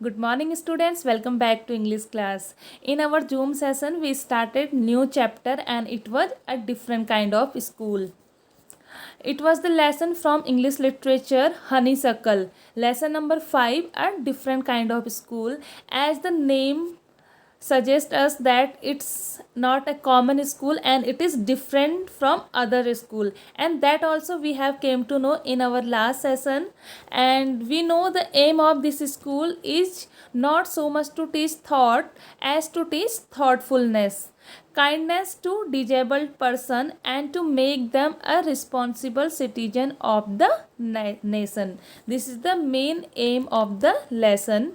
Good morning students, welcome back to English class. In our Zoom session we started new chapter and it was a different kind of school. It was the lesson from English literature Honeysuckle. Lesson number 5, a different kind of school. As the name suggest us that it's not a common school and it is different from other school, and that also we have came to know in our last session. And we know the aim of this school is not so much to teach thought as to teach thoughtfulness, kindness to disabled person, and to make them a responsible citizen of the nation. This is the main aim of the lesson.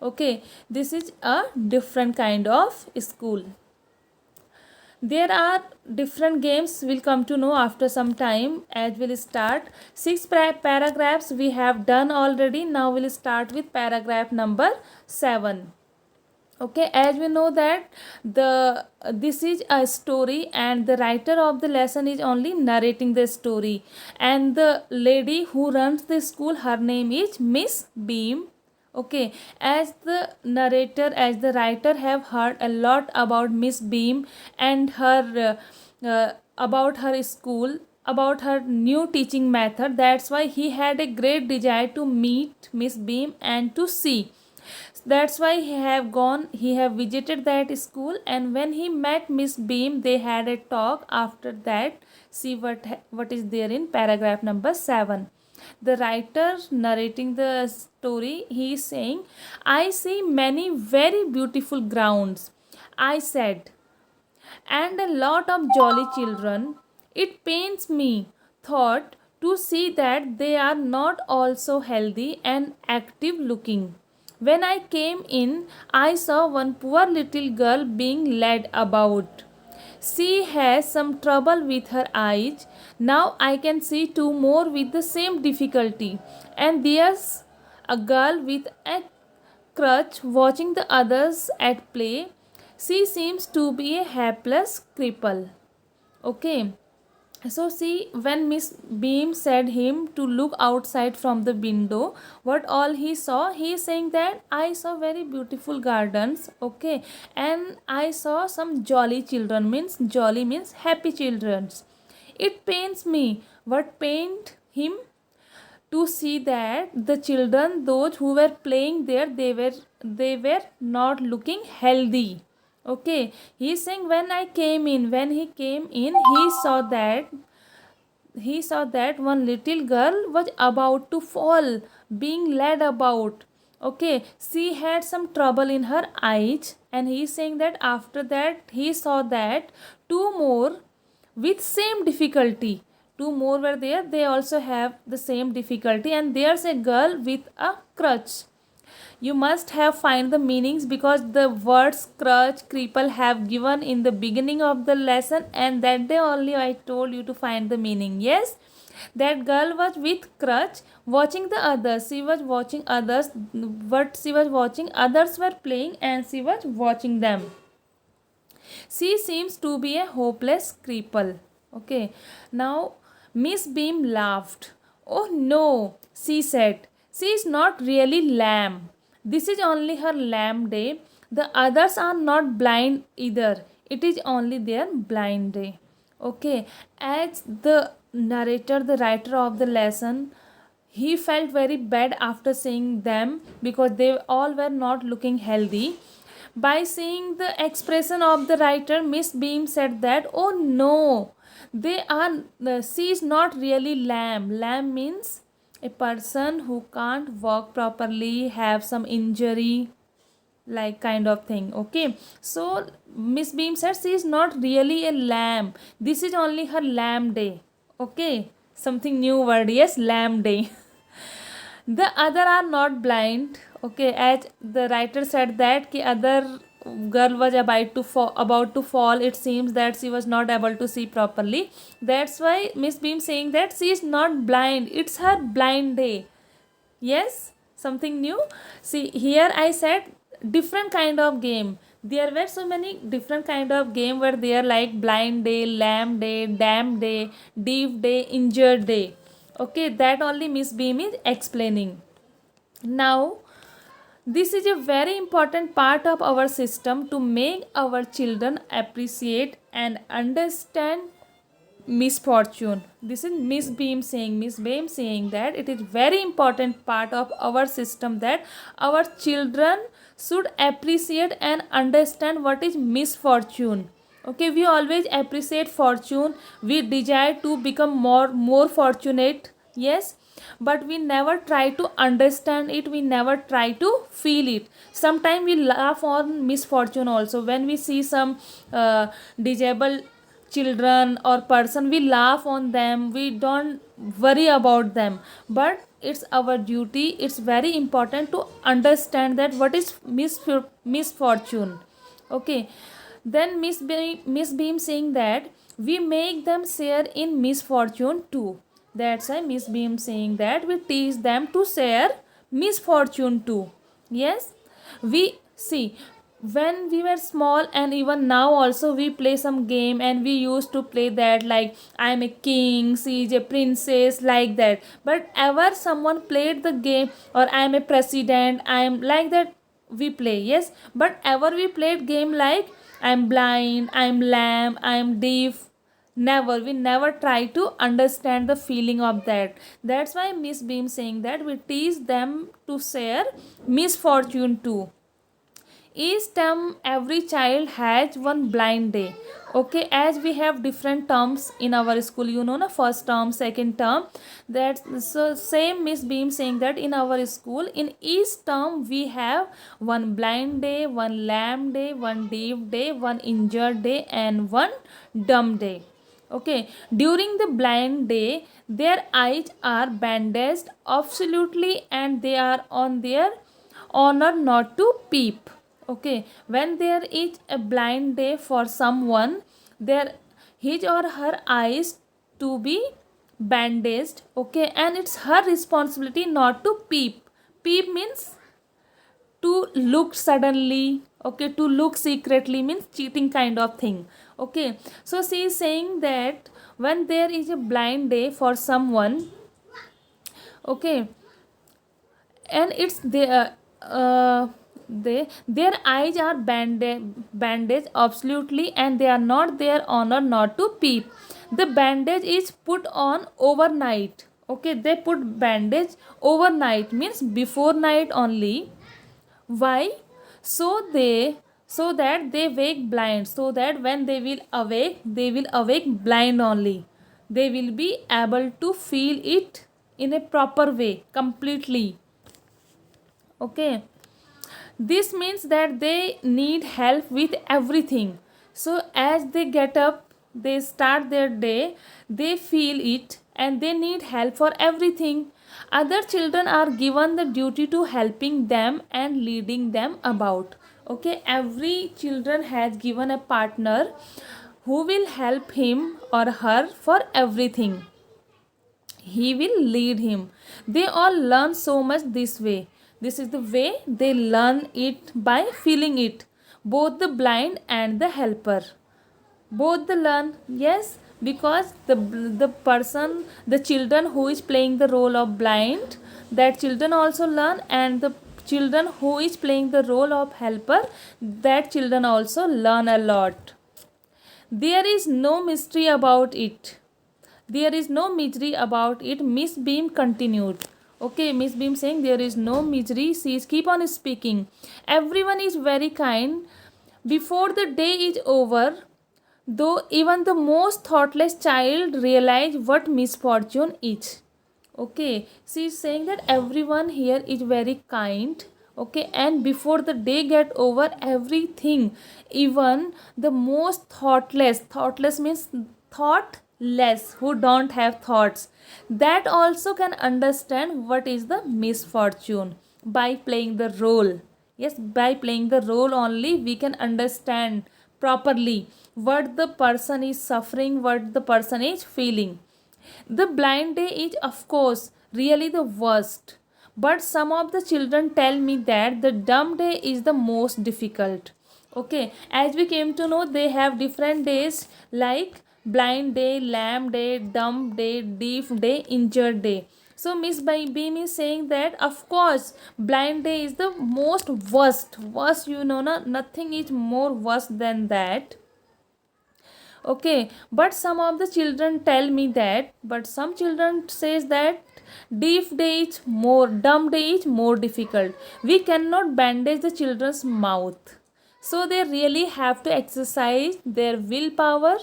Okay, this is a different kind of school. There are different games we'll come to know after some time as we'll start. 6 paragraphs we have done already. Now we'll start with paragraph number 7. Okay, as we know that this is a story and the writer of the lesson is only narrating the story, and the lady who runs the school, her name is Miss Beam. Okay, as the narrator, as the writer have heard a lot about Miss Beam and her about her school, about her new teaching method. That's why he had a great desire to meet Miss Beam and to see. That's why he have visited that school, and when he met Miss Beam they had a talk. After that, see what is there in paragraph number 7. The writer narrating the story, he is saying, I see many very beautiful grounds, I said, and a lot of jolly children. It pains me, thought, to see that they are not also healthy and active looking. When I came in, I saw one poor little girl being led about. She has some trouble with her eyes. Now I can see two more with the same difficulty. And there's a girl with a crutch watching the others at play. She seems to be a helpless cripple. Okay. So see, when Miss Beam said him to look outside from the window, what all he saw, he is saying that I saw very beautiful gardens, okay, and I saw some jolly children. Means jolly means happy children. It pains me. What pained him? To see that the children, those who were playing there, they were not looking healthy. Okay, he is saying when I came in, when he came in, he saw that one little girl was about to fall, being led about. Okay, she had some trouble in her eyes, and he is saying that after that he saw that two more with same difficulty. Two more were there, they also have the same difficulty, and there's a girl with a crutch. You must have find the meanings, because the words crutch, cripple have given in the beginning of the lesson, and that day only I told you to find the meaning. Yes, that girl was with crutch watching the others. She was watching others. What she was watching, others were playing and she was watching them. She seems to be a hopeless cripple. Okay, now Miss Beam laughed. Oh no, she said. She is not really lame. This is only her lame day. The others are not blind either. It is only their blind day. Okay, as the narrator, the writer of the lesson, he felt very bad after seeing them because they all were not looking healthy. By seeing the expression of the writer, Miss Beam said that, oh no, she is not really lame. Lame means a person who can't walk properly, have some injury, like kind of thing. Okay, so Miss Beam said she is not really a lamb. This is only her lamb day. Okay, something new word. Yes, lamb day. The other are not blind. Okay, as the writer said that the other girl was about to fall. It seems that she was not able to see properly. That's why Miss Beam saying that she is not blind. It's her blind day. Yes, something new. See, here I said different kind of game. There were so many different kind of game where they are like blind day, lamb day, damn day, deaf day, injured day. Okay, that only Miss Beam is explaining. Now This is a very important part of our system to make our children appreciate and understand misfortune. This is Miss Beam saying that it is very important part of our system that our children should appreciate and understand what is misfortune. Okay, we always appreciate fortune, we desire to become more fortunate, yes, but we never try to understand it, we never try to feel it. Sometimes we laugh on misfortune also. When we see some disabled children or person, we laugh on them, we don't worry about them, but it's our duty, it's very important to understand that what is misfortune. Okay, then Miss Beam saying that we make them share in misfortune too. That's why Miss Beam saying that we teach them to share misfortune too. Yes, we see when we were small and even now also we play some game, and we used to play that like I am a king, she is a princess, like that. But ever someone played the game or I am a president, I am like that, we play, yes, but ever we played game like I am blind, I am lamb, I am deaf, never, we never try to understand the feeling of that. That's why Miss Beam saying that we teach them to share misfortune too. Each term every child has one blind day. Okay, as we have different terms in our school, you know, na, first term, second term, that's so same Miss Beam saying that in our school in each term we have one blind day, one lame day, one deaf day, one injured day, and one dumb day. Okay, during the blind day their eyes are bandaged absolutely and they are on their honor not to peep. Okay, when there is a blind day for someone, there his or her eyes to be bandaged. Okay, and it's her responsibility not to peep. Peep means to look suddenly. Okay, to look secretly means cheating kind of thing. Okay, so she is saying that when there is a blind day for someone, okay, and it's their eyes are bandaged absolutely and they are not their honor not to peep. The bandage is put on overnight. Okay, they put bandage overnight means before night only. Why? So that they wake blind, so that when they will awake blind only. They will be able to feel it in a proper way completely. Okay, this means that they need help with everything. So as they get up, they start their day, they feel it and they need help for everything. Other children are given the duty to helping them and leading them about. Okay, every children has given a partner who will help him or her for everything. He will lead him. They all learn so much this way. This is the way they learn it, by feeling it. Both the blind and the helper. Both the learn, yes, because the person, the children who is playing the role of blind, that children also learn, and the children who is playing the role of helper, that children also learn a lot. There is no mystery about it. There is no misery about it, Miss Beam continued. Okay, Miss Beam saying there is no misery. She is keep on speaking. Everyone is very kind. Before the day is over, though even the most thoughtless child realize what misfortune is. Okay, she is saying that everyone here is very kind. Okay, and before the day get over, everything, even the most thoughtless means thoughtless, who don't have thoughts, that also can understand what is the misfortune by playing the role. Yes, by playing the role only we can understand properly what the person is suffering, what the person is feeling. The blind day is, of course, really the worst. But some of the children tell me that the dumb day is the most difficult. Okay, as we came to know, they have different days like blind day, lame day, dumb day, deaf day, injured day. So Miss Beam is saying that of course blind day is the most worst, you know, nothing is more worse than that. Okay, but some of the children tell me that, but some children says that deaf day is more, dumb day is more difficult. We cannot bandage the children's mouth, so they really have to exercise their willpower.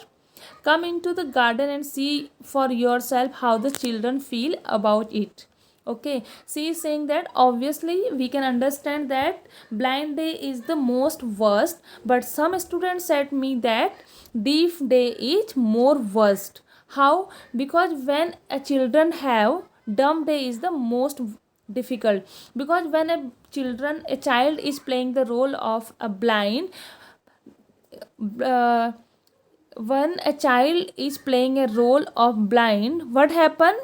Come into the garden and see for yourself how the children feel about it. Okay, she is saying that obviously we can understand that blind day is the most worst, but some students said me that deaf day is more worst. How? Because when a children have dumb day is the most difficult, because when a child is playing the role of a blind, uh, when a child is playing a role of blind, what happen?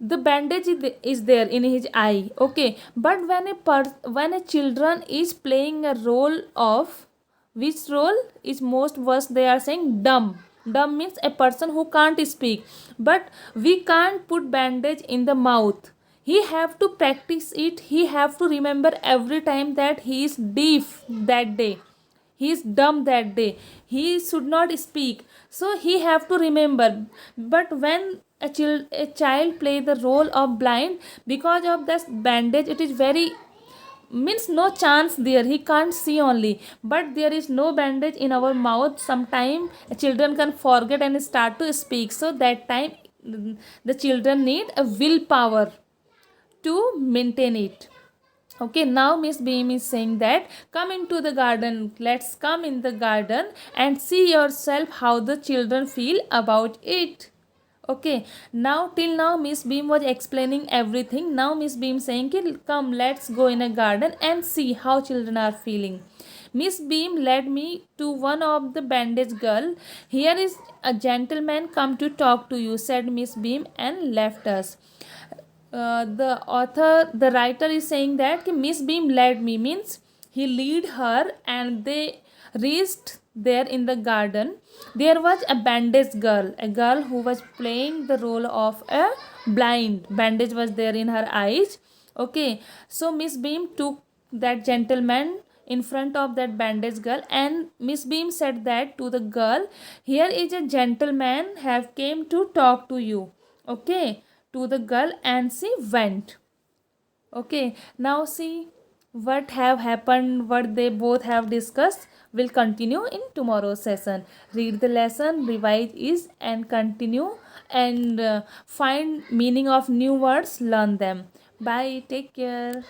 The bandage is there in his eye. Okay, but when a children is playing a role of, which role is most worst, they are saying dumb. Dumb means a person who can't speak, but we can't put bandage in the mouth. He have to practice it. He have to remember every time that he is deaf that day, he is dumb that day, he should not speak, so he have to remember. But when a child play the role of blind, because of this bandage, it is very, means no chance there, he can't see only, but there is no bandage in our mouth. Sometime children can forget and start to speak, so that time the children need a willpower to maintain it. Okay, now Miss Beam is saying that come into the garden, let's come in the garden and see yourself how the children feel about it. Okay, now till now Miss Beam was explaining everything. Now Miss Beam saying कि come, let's go in a garden and see how children are feeling. Miss Beam led me to one of the bandaged girl. Here is a gentleman come to talk to you, said Miss Beam, and left us. The writer is saying that Miss Beam led me means he lead her, and they reached there in the garden. There was a bandaged girl, a girl who was playing the role of a blind. Bandage was there in her eyes. Okay, so Miss Beam took that gentleman in front of that bandaged girl, and Miss Beam said that to the girl, here is a gentleman have came to talk to you. Okay, to the girl, and she went. Okay, now see what have happened, what they both have discussed will continue in tomorrow's session. Read the lesson, revise is, and continue, and find meaning of new words, learn them. Bye, take care.